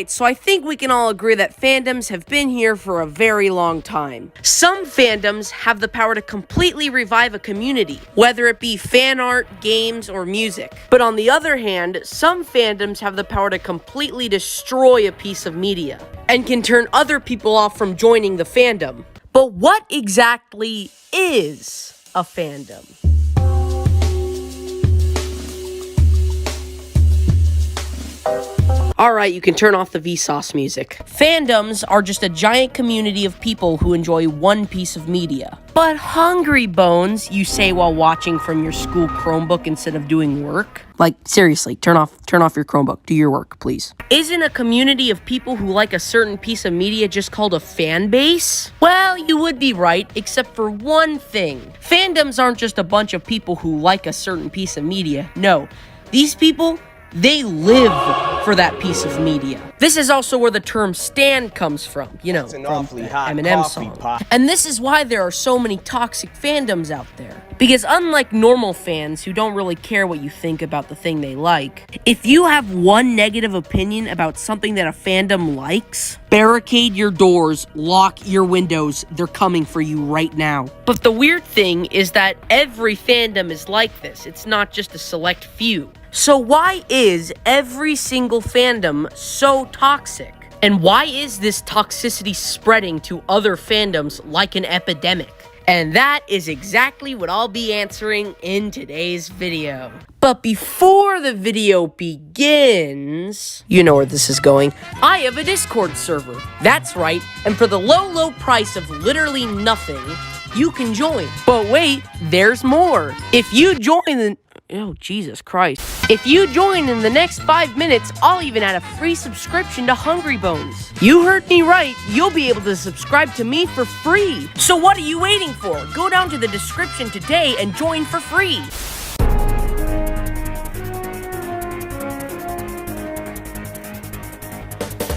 Alright, so I think we can all agree that fandoms have been here for a very long time. Some fandoms have the power to completely revive a community, whether it be fan art, games, or music. But on the other hand, some fandoms have the power to completely destroy a piece of media, and can turn other people off from joining the fandom. But what exactly is a fandom? Alright, you can turn off the Vsauce music. Fandoms are just a giant community of people who enjoy one piece of media. But Hungry Bones, you say while watching from your school Chromebook instead of doing work? Like, seriously, turn off your Chromebook. Do your work, please. Isn't a community of people who like a certain piece of media just called a fan base? Well, you would be right, except for one thing. Fandoms aren't just a bunch of people who like a certain piece of media. No, these people, they live for that piece of media. This is also where the term stan comes from, you know, from the Eminem song. And this is why there are so many toxic fandoms out there. Because unlike normal fans who don't really care what you think about the thing they like, if you have one negative opinion about something that a fandom likes, barricade your doors, lock your windows, they're coming for you right now. But the weird thing is that every fandom is like this. It's not just a select few. So why is every single fandom so toxic? And why is this toxicity spreading to other fandoms like an epidemic? And that is exactly what I'll be answering in today's video. But before the video begins, you know where this is going, I have a Discord server. That's right, and for the low price of literally nothing, you can join. But wait, there's more. If you join the... Oh, Jesus Christ. If you join in the next 5 minutes, I'll even add a free subscription to Hungry Bones. You heard me right, you'll be able to subscribe to me for free. So what are you waiting for? Go down to the description today and join for free.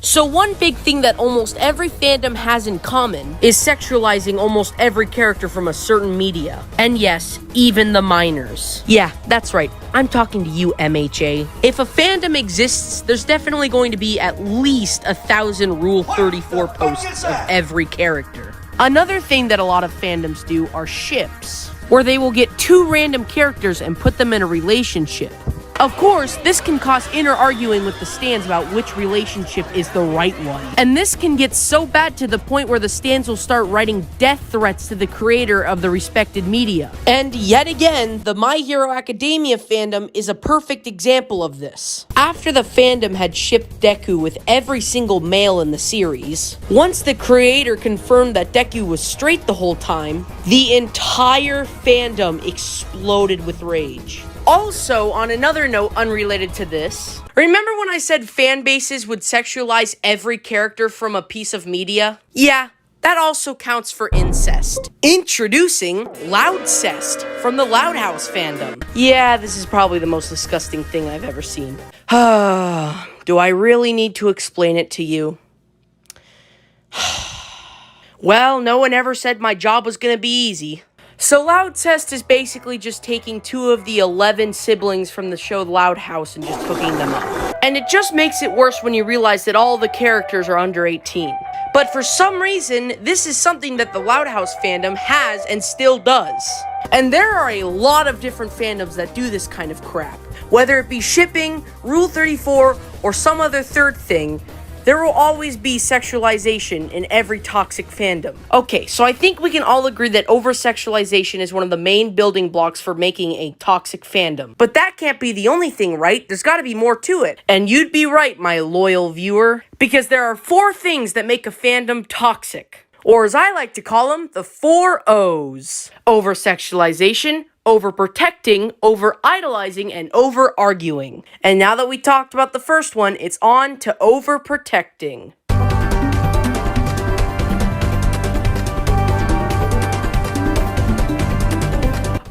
So one big thing that almost every fandom has in common is sexualizing almost every character from a certain media. And yes, even the minors. Yeah, that's right. I'm talking to you, MHA. If a fandom exists, there's definitely going to be at least 1,000 Rule 34 posts of every character. Another thing that a lot of fandoms do are ships, where they will get two random characters and put them in a relationship. Of course, this can cause inner arguing with the stans about which relationship is the right one. And this can get so bad to the point where the stans will start writing death threats to the creator of the respected media. And yet again, the My Hero Academia fandom is a perfect example of this. After the fandom had shipped Deku with every single male in the series, once the creator confirmed that Deku was straight the whole time, the entire fandom exploded with rage. Also, on another note unrelated to this, remember when I said fan bases would sexualize every character from a piece of media? Yeah, that also counts for incest. Introducing Loudcest from the Loud House fandom. Yeah, this is probably the most disgusting thing I've ever seen. Do I really need to explain it to you? Well, no one ever said my job was gonna be easy. So Loudcest is basically just taking 2 of the 11 siblings from the show Loud House and just hooking them up. And it just makes it worse when you realize that all the characters are under 18. But for some reason, this is something that the Loud House fandom has and still does. And there are a lot of different fandoms that do this kind of crap. Whether it be shipping, Rule 34, or some other third thing, there will always be sexualization in every toxic fandom. Okay, so I think we can all agree that over-sexualization is one of the main building blocks for making a toxic fandom. But that can't be the only thing, right? There's gotta be more to it. And you'd be right, my loyal viewer, because there are 4 things that make a fandom toxic. Or as I like to call them, the 4 O's. Over-sexualization, over-protecting, over-idolizing, and over-arguing. And now that we talked about the first one, it's on to over-protecting.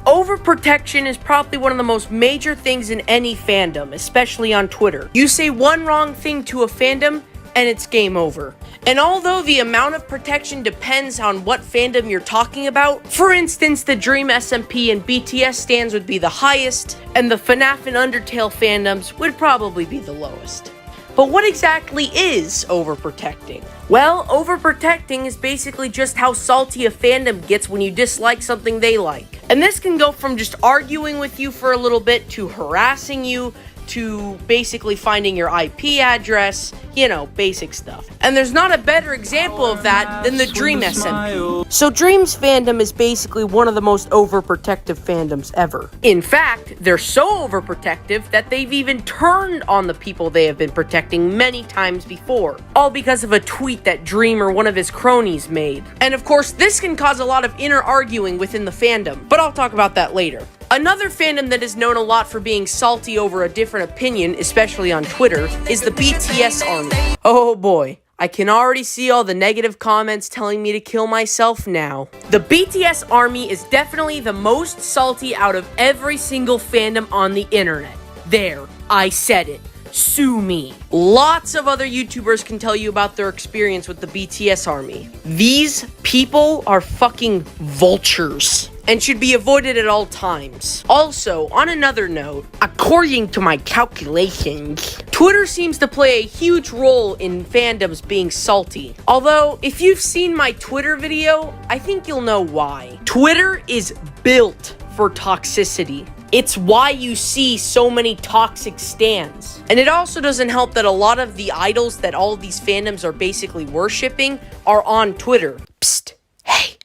Overprotection is probably one of the most major things in any fandom, especially on Twitter. You say one wrong thing to a fandom, and it's game over. And although the amount of protection depends on what fandom you're talking about, for instance, the Dream SMP and BTS stans would be the highest, and the FNAF and Undertale fandoms would probably be the lowest. But what exactly is overprotecting? Well, overprotecting is basically just how salty a fandom gets when you dislike something they like. And this can go from just arguing with you for a little bit to harassing you to basically finding your IP address, you know, basic stuff. And there's not a better example of that than the Dream SMP. So Dream's fandom is basically one of the most overprotective fandoms ever. In fact, they're so overprotective that they've even turned on the people they have been protecting many times before, all because of a tweet that Dream or one of his cronies made. And of course, this can cause a lot of inner arguing within the fandom, but I'll talk about that later. Another fandom that is known a lot for being salty over a different opinion, especially on Twitter, is the BTS Army. Oh boy, I can already see all the negative comments telling me to kill myself now. The BTS Army is definitely the most salty out of every single fandom on the internet. There, I said it. Sue me. Lots of other YouTubers can tell you about their experience with the BTS Army. These people are fucking vultures and should be avoided at all times. Also, on another note, according to my calculations, Twitter seems to play a huge role in fandoms being salty. Although, if you've seen my Twitter video, I think you'll know why. Twitter is built for toxicity. It's why you see so many toxic stans. And it also doesn't help that a lot of the idols that all of these fandoms are basically worshipping are on Twitter. Psst, hey,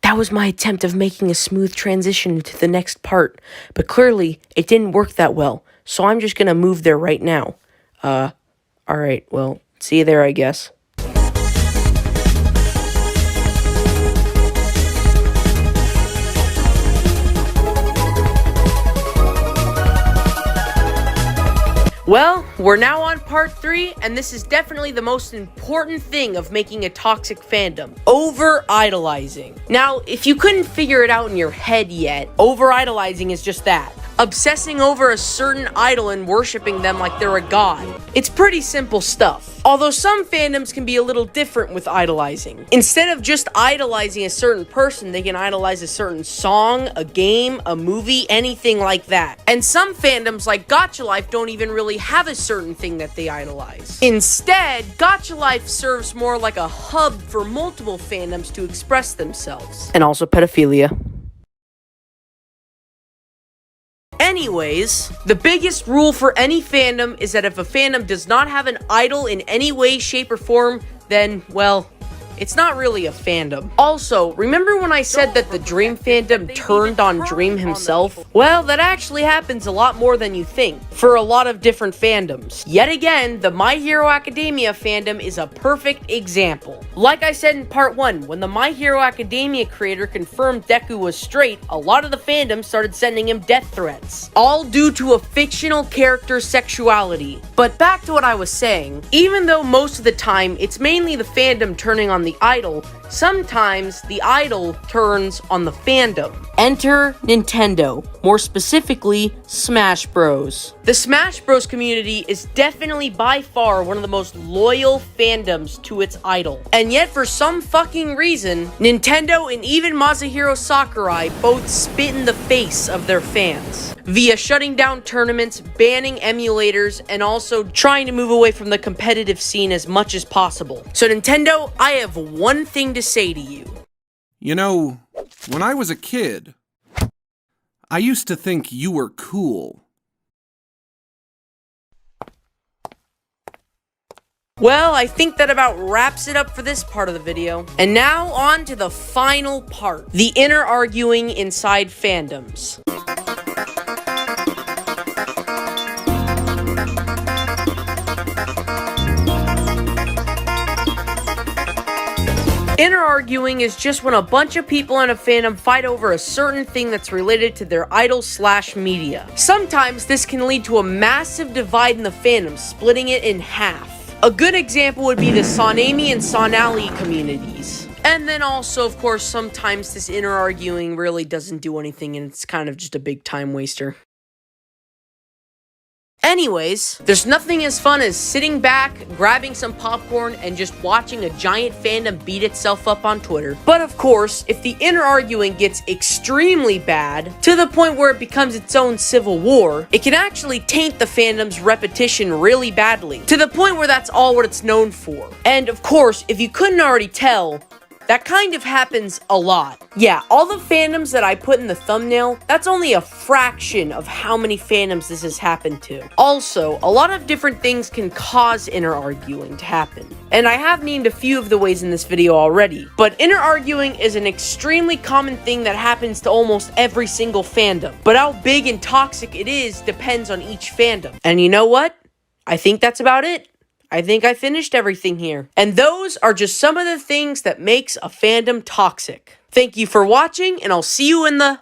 that was my attempt of making a smooth transition into the next part, but clearly it didn't work that well, so I'm just gonna move there right now. Alright, well, see you there, I guess. Well, we're now on part 3, and this is definitely the most important thing of making a toxic fandom. Over-idolizing. Now, if you couldn't figure it out in your head yet, over-idolizing is just that. Obsessing over a certain idol and worshipping them like they're a god. It's pretty simple stuff. Although some fandoms can be a little different with idolizing. Instead of just idolizing a certain person, they can idolize a certain song, a game, a movie, anything like that. And some fandoms like Gacha Life don't even really have a certain thing that they idolize. Instead, Gacha Life serves more like a hub for multiple fandoms to express themselves. And also pedophilia. Anyways, the biggest rule for any fandom is that if a fandom does not have an idol in any way, shape, or form, then, well, it's not really a fandom. Also, remember when I said that the Dream fandom turned on Dream himself? Well, that actually happens a lot more than you think, for a lot of different fandoms. Yet again, the My Hero Academia fandom is a perfect example. Like I said in part 1, when the My Hero Academia creator confirmed Deku was straight, a lot of the fandom started sending him death threats, all due to a fictional character's sexuality. But back to what I was saying, even though most of the time it's mainly the fandom turning on the idol, sometimes the idol turns on the fandom. Enter Nintendo, more specifically Smash Bros. The Smash Bros community is definitely by far one of the most loyal fandoms to its idol. And yet for some fucking reason, Nintendo and even Masahiro Sakurai both spit in the face of their fans via shutting down tournaments, banning emulators, and also trying to move away from the competitive scene as much as possible. So Nintendo, I have one thing to say to you. You know, when I was a kid, I used to think you were cool. Well, I think that about wraps it up for this part of the video. And now on to the final part, the inner arguing inside fandoms. Inner arguing is just when a bunch of people in a fandom fight over a certain thing that's related to their idol/media. Sometimes this can lead to a massive divide in the fandom, splitting it in half. A good example would be the Sonami and Sonali communities. And then also, of course, sometimes this inner arguing really doesn't do anything and it's kind of just a big time waster. Anyways, there's nothing as fun as sitting back, grabbing some popcorn, and just watching a giant fandom beat itself up on Twitter. But of course, if the inner arguing gets extremely bad, to the point where it becomes its own civil war, it can actually taint the fandom's repetition really badly, to the point where that's all what it's known for. And of course, if you couldn't already tell, that kind of happens a lot. Yeah, all the fandoms that I put in the thumbnail, that's only a fraction of how many fandoms this has happened to. Also, a lot of different things can cause inner arguing to happen. And I have named a few of the ways in this video already. But inner arguing is an extremely common thing that happens to almost every single fandom. But how big and toxic it is depends on each fandom. And you know what? I think that's about it. I think I finished everything here. And those are just some of the things that makes a fandom toxic. Thank you for watching, and I'll see you in the...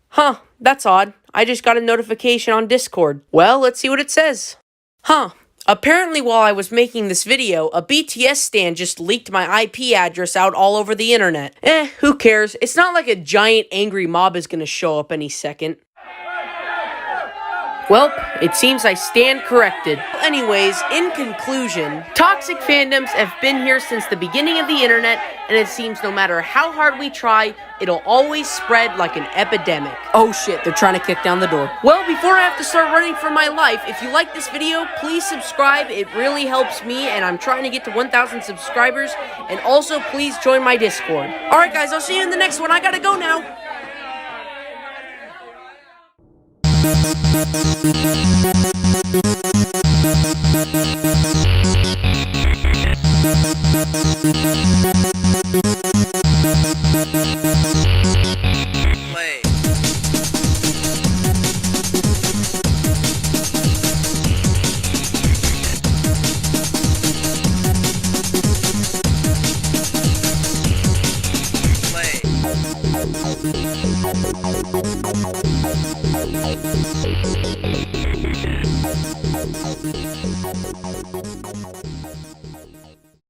Huh, that's odd. I just got a notification on Discord. Well, let's see what it says. Huh. Apparently while I was making this video, a BTS stan just leaked my IP address out all over the internet. Who cares? It's not like a giant angry mob is gonna show up any second. Well, it seems I stand corrected. Anyways, in conclusion, toxic fandoms have been here since the beginning of the internet, and it seems no matter how hard we try, it'll always spread like an epidemic. Oh shit, they're trying to kick down the door. Well, before I have to start running for my life, if you like this video, please subscribe. It really helps me, and I'm trying to get to 1,000 subscribers. And also, please join my Discord. Alright guys, I'll see you in the next one. I gotta go now. Play.